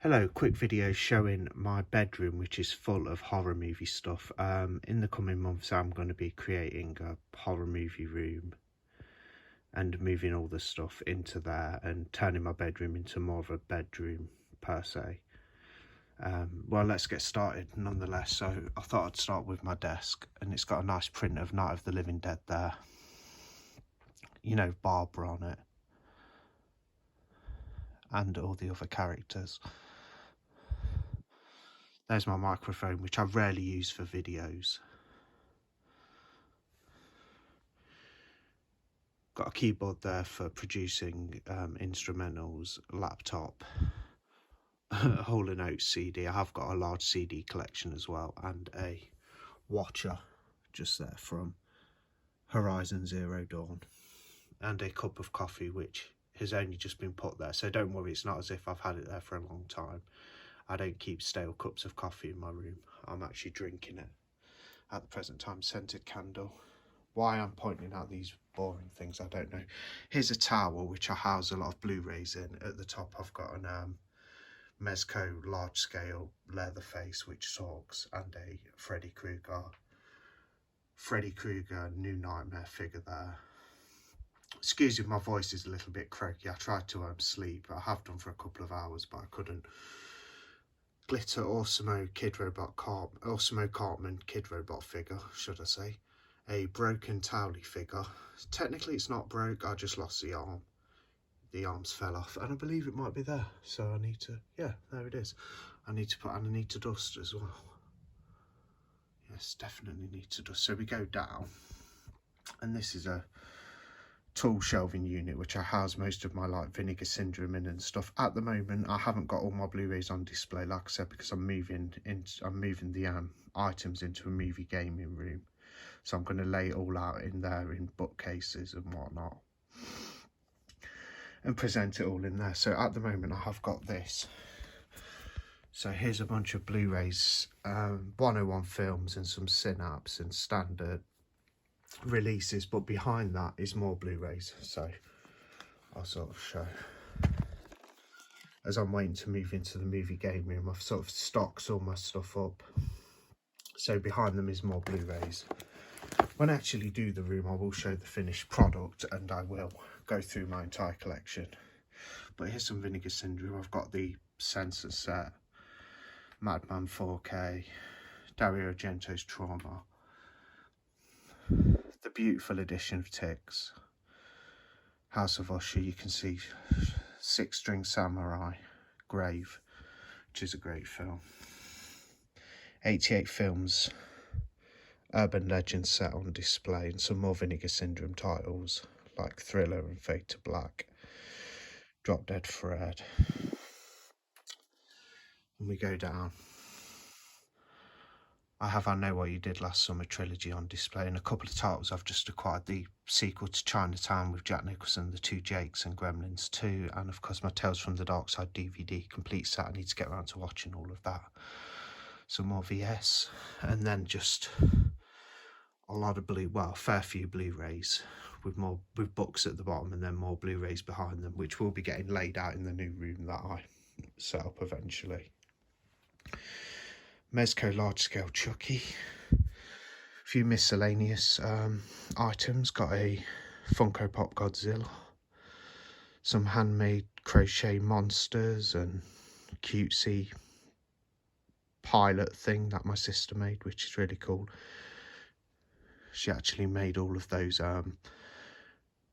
Hello, quick video showing my bedroom, which is full of horror movie stuff. In the coming months, I'm going to be creating a horror movie room and moving all the stuff into there and turning my bedroom into more of a bedroom per se. Well, let's get started nonetheless. So I thought I'd start with my desk, and it's got a nice print of Night of the Living Dead there. You know, Barbara on it. And all the other characters. There's my microphone, which I rarely use for videos. Got a keyboard there for producing instrumentals, laptop, Hall & Oates CD. I have got a large CD collection as well, and a watcher just there from Horizon Zero Dawn, and a cup of coffee which has only just been put there, so don't worry, it's not as if I've had it there for a long time. I don't keep stale cups of coffee in my room. I'm actually drinking it at the present time. Scented candle. Why I'm pointing out these boring things, I don't know. Here's a towel which I house a lot of Blu-rays in. At the top I've got an Mezco large scale Leatherface which talks, and a Freddy Krueger New Nightmare figure there. Excuse me, my voice is a little bit croaky. I tried to sleep. I have done for a couple of hours, but I couldn't. Glitter Osmo Cartman Kid Robot figure, should I say. A broken Towley figure. Technically it's not broke, I just lost the arm. The arms fell off, and I believe it might be there, so I need to, yeah, there it is. I need to put, and I need to dust as well. Yes, definitely need to dust. So we go down, and this is a tool shelving unit which I house most of my like Vinegar Syndrome in and stuff. At the moment I haven't got all my Blu-rays on display, like I said, because I'm moving the items into a movie gaming room. So I'm going to lay it all out in there in bookcases and whatnot, and present it all in there. So at the moment I have got this. So here's a bunch of Blu-rays, 101 films and some Synapse and standard releases, but behind that is more Blu-rays. So I'll sort of show. As I'm waiting to move into the movie game room, I've sort of stocked all my stuff up. So behind them is more Blu-rays. When I actually do the room, I will show the finished product, and I will go through my entire collection. But here's some Vinegar Syndrome. I've got the Sensor set, Madman 4K, Dario Argento's Trauma, the beautiful edition of Ticks, House of Usher. You can see Six String Samurai, Grave, which is a great film. 88 Films Urban Legend set on display, and some more Vinegar Syndrome titles like Thriller and Fade to Black, Drop Dead Fred. And we go down. I have I Know What You Did Last Summer trilogy on display, and a couple of titles I've just acquired. The sequel to Chinatown with Jack Nicholson, The Two Jakes, and Gremlins 2, and of course my Tales from the Dark Side DVD complete set. I need to get around to watching all of that. Some more VS, and then just a lot of fair few Blu-rays with books at the bottom, and then more Blu-rays behind them, which will be getting laid out in the new room that I set up eventually. Mezco large scale Chucky, a few miscellaneous items. Got a Funko Pop Godzilla, some handmade crochet monsters, and cutesy pilot thing that my sister made, which is really cool. She actually made all of those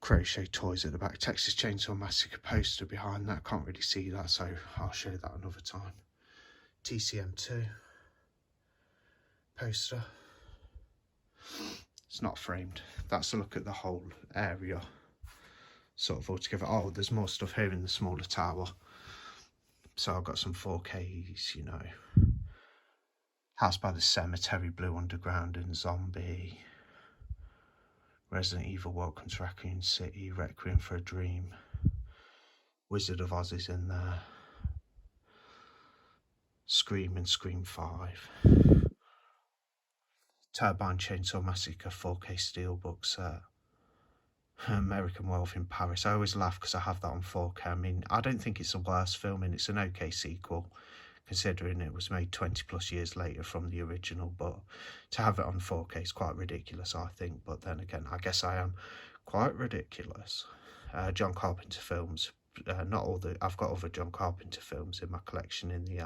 crochet toys at the back. Texas Chainsaw Massacre poster behind that. Can't really see that, so I'll show that another time. TCM2 poster. It's not framed. That's a look at the whole area sort of all together. Oh, there's more stuff here in the smaller tower. So I've got some 4Ks, you know. House by the Cemetery, Blue Underground and Zombie. Resident Evil Welcome to Raccoon City, Requiem for a Dream. Wizard of Oz is in there. Scream and Scream 5. Turbine Chainsaw Massacre 4K Steelbook set. American Werewolf in Paris. I always laugh because I have that on 4K. I mean, I don't think it's the worst film, and it's an okay sequel, considering it was made 20 plus years later from the original. But to have it on 4K is quite ridiculous, I think. But then again, I guess I am quite ridiculous. John Carpenter films. Not all the. I've got other John Carpenter films in my collection in the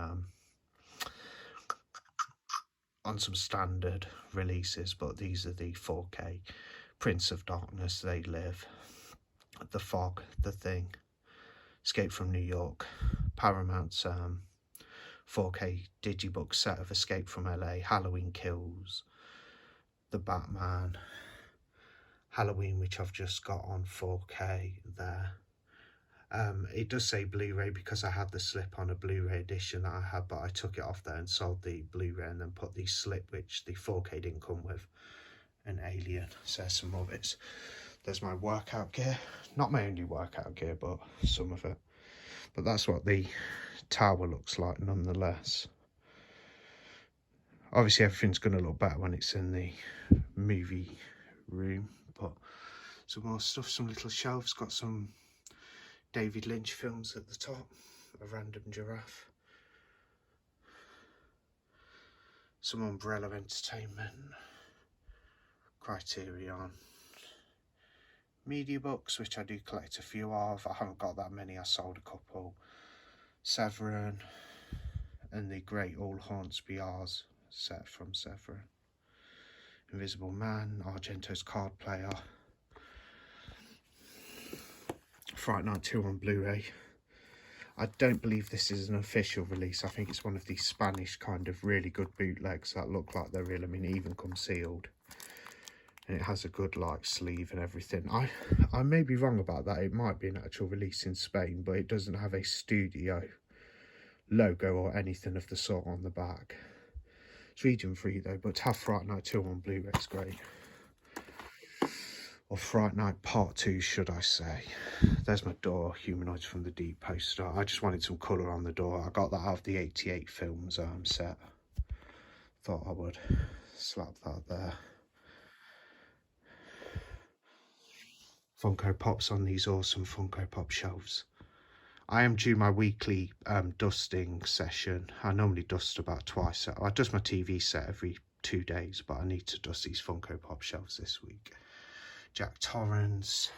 on some standard releases, but these are the 4K. Prince of Darkness, They Live, The Fog, The Thing, Escape from New York, Paramount's 4K digibook set of Escape from LA, Halloween Kills, The Batman, Halloween, which I've just got on 4K there. It does say Blu-ray because I had the slip on a Blu-ray edition that I had, but I took it off there and sold the Blu-ray and then put the slip, which the 4K didn't come with, an Alien. So some more bits. There's my workout gear. Not my only workout gear, but some of it. But that's what the tower looks like nonetheless. Obviously everything's going to look better when it's in the movie room, but some more stuff, some little shelves, got some David Lynch films at the top, a random giraffe, some Umbrella Entertainment, Criterion, media books, which I do collect a few of. I haven't got that many, I sold a couple. Severin and the Great All Haunts BRs set from Severin. Invisible Man, Argento's Card Player, Fright Night 2 on Blu-ray. I don't believe this is an official release. I think it's one of these Spanish kind of really good bootlegs that look like they're real. I mean, it even comes sealed. And it has a good like sleeve and everything. I may be wrong about that. It might be an actual release in Spain, but it doesn't have a studio logo or anything of the sort on the back. It's region free though, but to have Fright Night 2 on Blu-ray is great. Or Fright Night Part 2, should I say. There's my door, Humanoids from the Deep poster. I just wanted some colour on the door. I got that out of the 88 films set. Thought I would slap that there. Funko Pops on these awesome Funko Pop shelves. I am due my weekly dusting session. I normally dust about twice. I dust my TV set every 2 days, but I need to dust these Funko Pop shelves this week. Jack Torrance,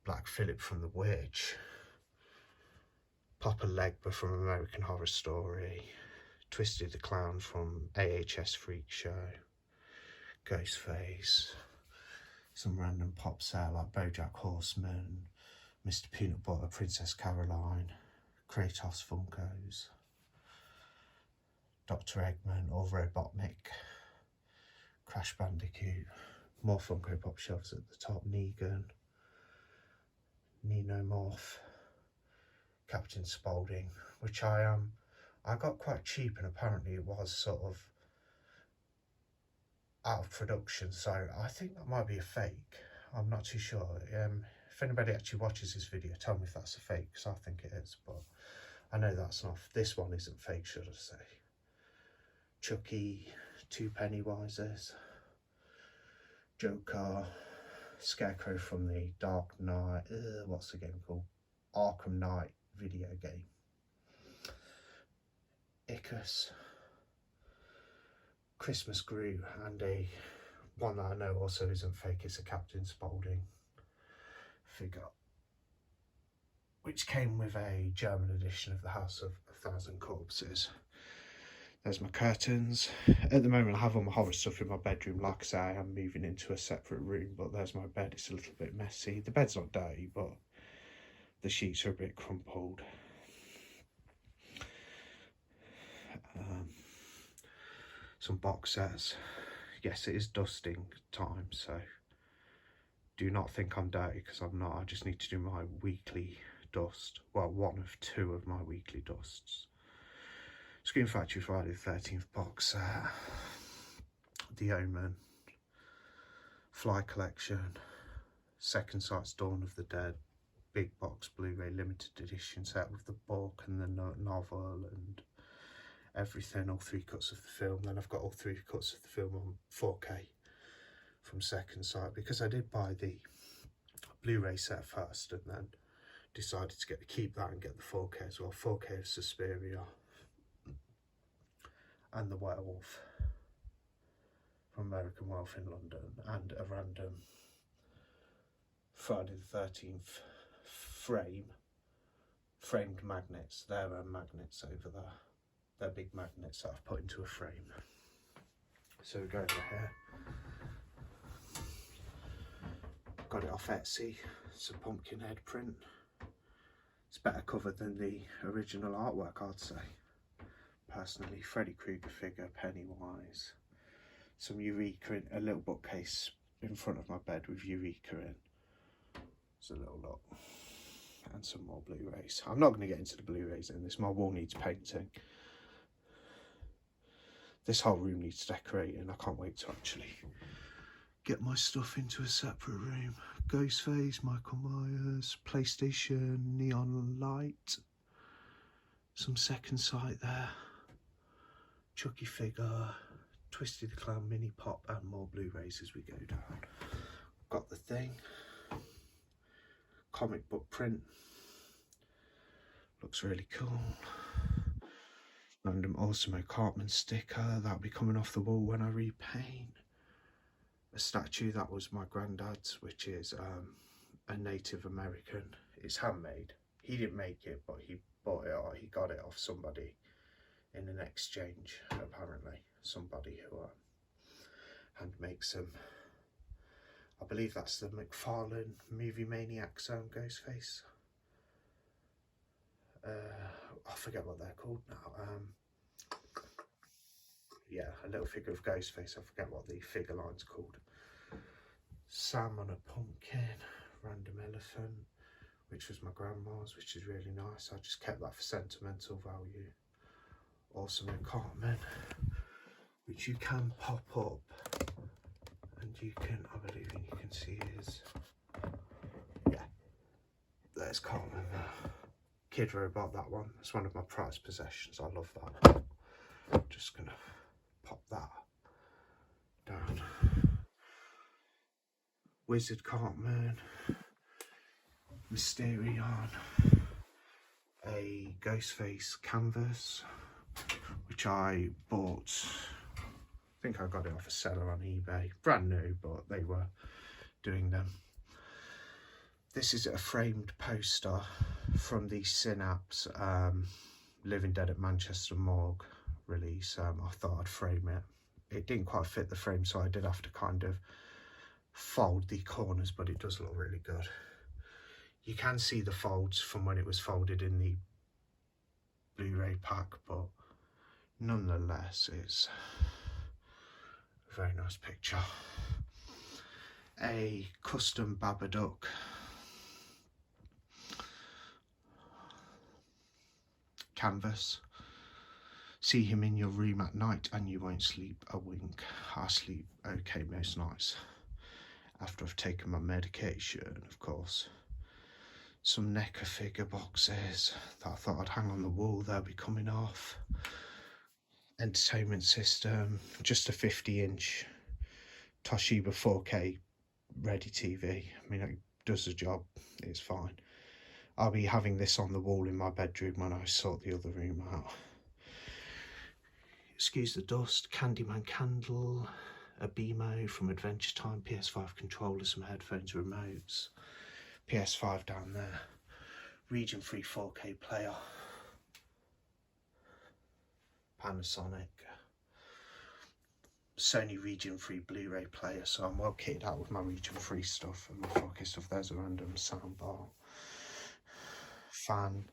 Black Phillip from The Witch, Papa Legba from American Horror Story, Twisted the Clown from AHS Freak Show, Ghostface, some random pops there like BoJack Horseman, Mr. Peanut Butter, Princess Caroline, Kratos Funkos, Dr. Eggman, or Robotnik, Crash Bandicoot, more Funko Pop shelves at the top, Negan, Nenomorph, Captain Spaulding, which I got quite cheap, and apparently it was sort of out of production, so I think that might be a fake. I'm not too sure. If anybody actually watches this video, tell me if that's a fake, because I think it is, but I know that's not. This one isn't fake, should I say. Chucky, 2 Pennywises, Joker, Scarecrow from the Dark Knight, what's the game called? Arkham Knight video game. Icarus, Christmas Gru, and one that I know also isn't fake, it's a Captain Spaulding figure, which came with a German edition of the House of a Thousand Corpses. There's my curtains. At the moment I have all my horror stuff in my bedroom. Like I say, I am moving into a separate room, but there's my bed. It's a little bit messy. The bed's not dirty, but the sheets are a bit crumpled. Some box sets. Yes, it is dusting time, so do not think I'm dirty, because I'm not. I just need to do my weekly dust. Well, one of 2 of my weekly dusts. Scream Factory Friday the 13th box set, The Omen, Fly Collection, Second Sight's Dawn of the Dead, big box Blu-ray limited edition set with the book and the novel and everything, all 3 cuts of the film. Then I've got all 3 cuts of the film on 4K from Second Sight, because I did buy the Blu-ray set first, and then decided to keep that and get the 4K as well. 4K of Suspiria and the Werewolf from American Werewolf in London, and a random Friday the 13th framed magnets. There are magnets over there. They're big magnets that I've put into a frame. So we go over here. Got it off Etsy. It's a pumpkin head print. It's better covered than the original artwork, I'd say. Personally, Freddy Krueger figure, Pennywise. Some Eureka in a little bookcase in front of my bed with Eureka in. It's a little lot. And some more Blu-rays. I'm not going to get into the Blu-rays in this. My wall needs painting. This whole room needs decorating. I can't wait to actually get my stuff into a separate room. Ghostface, Michael Myers, PlayStation, Neon Light. Some Second Sight there. Chucky figure. Twisted the Clown mini pop, and more Blu-rays as we go down. Got the Thing. Comic book print. Looks really cool. Random Osmo Cartman sticker. That'll be coming off the wall when I repaint. A statue that was my granddad's, which is a Native American. It's handmade. He didn't make it, but he bought it, or he got it off somebody in an exchange, apparently. Somebody who hand makes them. I believe that's the McFarlane Movie Maniacs own Ghostface. I forget what they're called now. Yeah, a little figure of Ghostface. I forget what the figure line's called. Sam on a pumpkin, random elephant, which was my grandma's, which is really nice. I just kept that for sentimental value. Awesome Cartman, which you can pop up, and you can, I believe you can see his, yeah, there's Cartman there. Kid Robot, that one. It's one of my prized possessions. I love that. I'm just gonna pop that down. Wizard Cartman, Mysterion, a Ghostface canvas, which I bought. I think I got it off a seller on eBay. Brand new, but they were doing them. This is a framed poster from the Synapse Living Dead at Manchester Morgue release. I thought I'd frame it. It didn't quite fit the frame, so I did have to kind of fold the corners, but it does look really good. You can see the folds from when it was folded in the Blu-ray pack, but nonetheless it's a very nice picture. A custom Babadook canvas. See him in your room at night and you won't sleep a wink. I sleep okay most nights after I've taken my medication, of course. Some NECA figure boxes that I thought I'd hang on the wall. They'll be coming off. Entertainment system, just a 50-inch Toshiba 4K ready TV. I mean, it does the job, it's fine. I'll be having this on the wall in my bedroom when I sort the other room out. Excuse the dust. Candyman candle, a BMO from Adventure Time, PS5 controller, some headphones, remotes, PS5 down there, region free 4K player, Panasonic, Sony region free Blu-ray player, so I'm well kitted out with my region free stuff and my 4K stuff. There's a random soundbar, fan.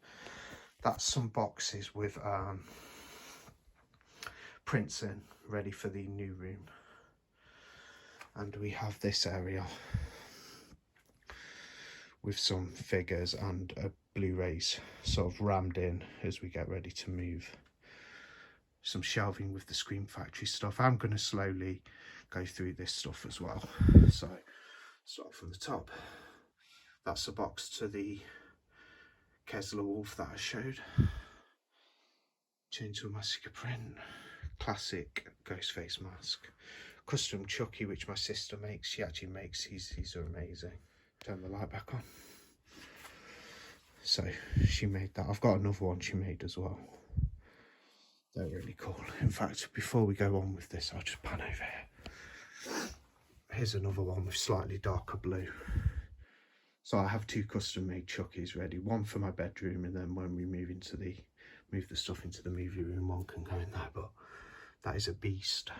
That's some boxes with prints in, ready for the new room. And we have this area with some figures and Blu-rays sort of rammed in as we get ready to move. Some shelving with the Scream Factory stuff. I'm going to slowly go through this stuff as well. So, start from the top. That's a box to the Kessler Wolf that I showed. Chainsaw Massacre print. Classic Ghostface mask. Custom Chucky, which my sister makes. She actually makes these are amazing. Turn the light back on. So she made that. I've got another one she made as well. They're really cool. In fact, before we go on with this, I'll just pan over here. Here's another one with slightly darker blue. So I have 2 custom made Chuckies ready. One for my bedroom, and then when we move the stuff into the movie room, one can go in there. But that is a beast.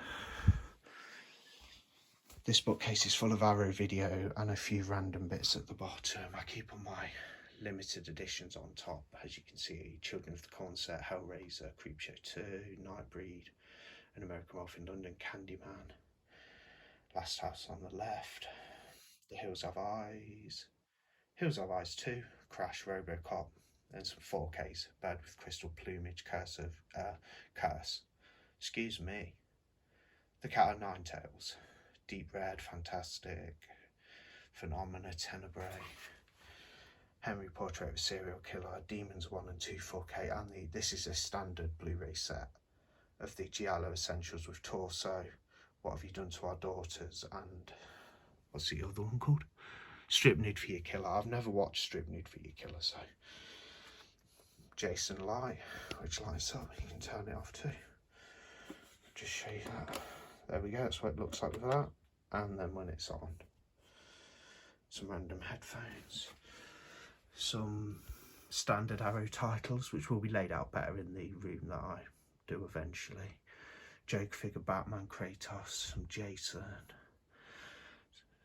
This bookcase is full of Arrow video and a few random bits at the bottom. I keep all my limited editions on top. As you can see, Children of the Corn set, Hellraiser, Creepshow 2, Nightbreed, An American Wolf in London, Candyman, Last House on the Left, The Hills Have Eyes, Hills Have Eyes 2, Crash, Robocop, and some 4Ks, Bird with Crystal Plumage, Curse, excuse me, The Cat o' Nine Tails, Deep Red, Fantastic, Phenomena, Tenebrae, Henry Portrait of a Serial Killer, Demons 1 and 2 4K, and this is a standard Blu-ray set of the Giallo Essentials with Torso, What Have You Done to Our Daughters, and what's the other one called? Strip Nude for Your Killer. I've never watched Strip Nude for Your Killer, so Jason Light, which lights up, you can turn it off too. Just show you that. There we go, that's what it looks like with that. And then when it's on, some random headphones, some standard Arrow titles, which will be laid out better in the room that I do eventually. Joke figure, Batman, Kratos, some Jason,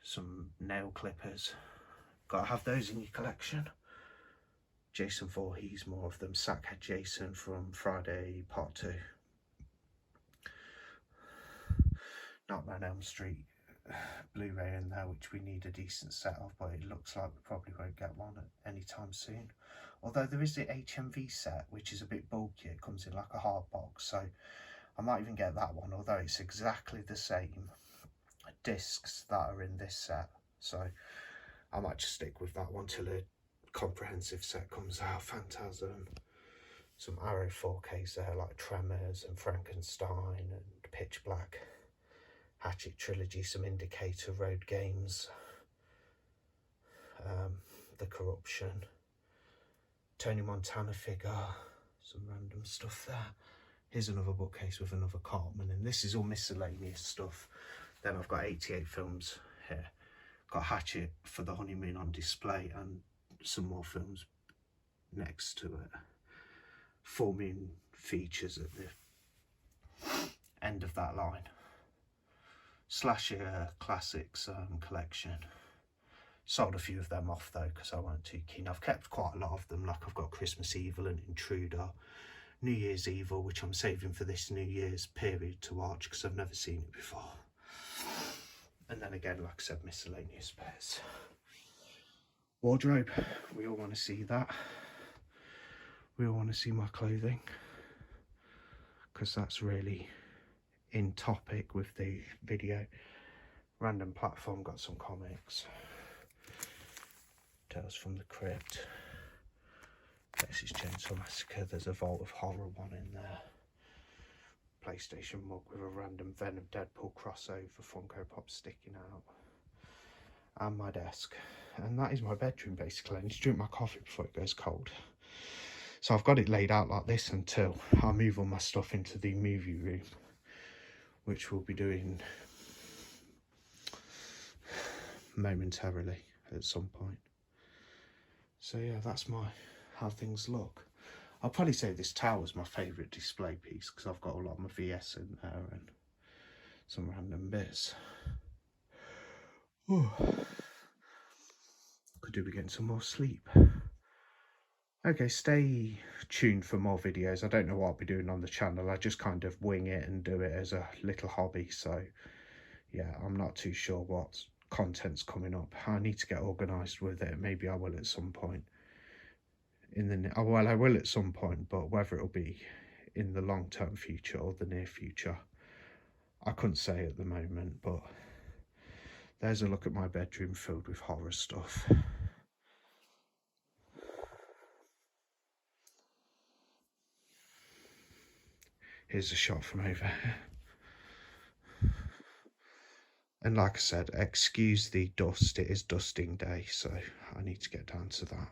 some nail clippers. Gotta have those in your collection. Jason Voorhees, more of them. Sackhead Jason from Friday Part 2. Nightmare on Elm Street Blu-ray in there, which we need a decent set of, but it looks like we probably won't get one any time soon. Although there is the HMV set, which is a bit bulky. It comes in like a hard box, so I might even get that one, although it's exactly the same discs that are in this set. So I might just stick with that one till a comprehensive set comes out. Phantasm, some Arrow 4Ks there, like Tremors and Frankenstein and Pitch Black. Hatchet Trilogy, some Indicator, Road Games, The Corruption, Tony Montana figure, some random stuff there. Here's another bookcase with another Cartman, and this is all miscellaneous stuff. Then I've got 88 films here. Got Hatchet for the Honeymoon on display, and some more films next to it. Forming features at the end of that line. Slasher Classics collection. Sold a few of them off though because I weren't too keen. I've kept quite a lot of them, like I've got Christmas Evil and Intruder, New Year's Evil, which I'm saving for this New Year's period to watch because I've never seen it before. And then again, like I said, miscellaneous bits. Wardrobe, we all want to see that. We all want to see my clothing because that's really in topic with the video. Random Platform, got some comics. Tales from the Crypt, Texas Chainsaw Massacre. There's a Vault of Horror one in there. PlayStation mug with a random Venom Deadpool crossover, Funko Pops sticking out, and my desk. And that is my bedroom basically. I need to drink my coffee before it goes cold. So I've got it laid out like this until I move all my stuff into the movie room, which we'll be doing momentarily at some point. So yeah, that's how things look. I'll probably say this tower's my favourite display piece because I've got a lot of my VS in there and some random bits. Oh, could do with getting some more sleep. Okay, stay tuned for more videos. I don't know what I'll be doing on the channel. I just kind of wing it and do it as a little hobby. So yeah, I'm not too sure what content's coming up. I need to get organised with it. Maybe I will at some point. Well, I will at some point, but whether it'll be in the long-term future or the near future, I couldn't say at the moment. But there's a look at my bedroom filled with horror stuff. Here's a shot from over here. And like I said, excuse the dust, it is dusting day, so I need to get down to that.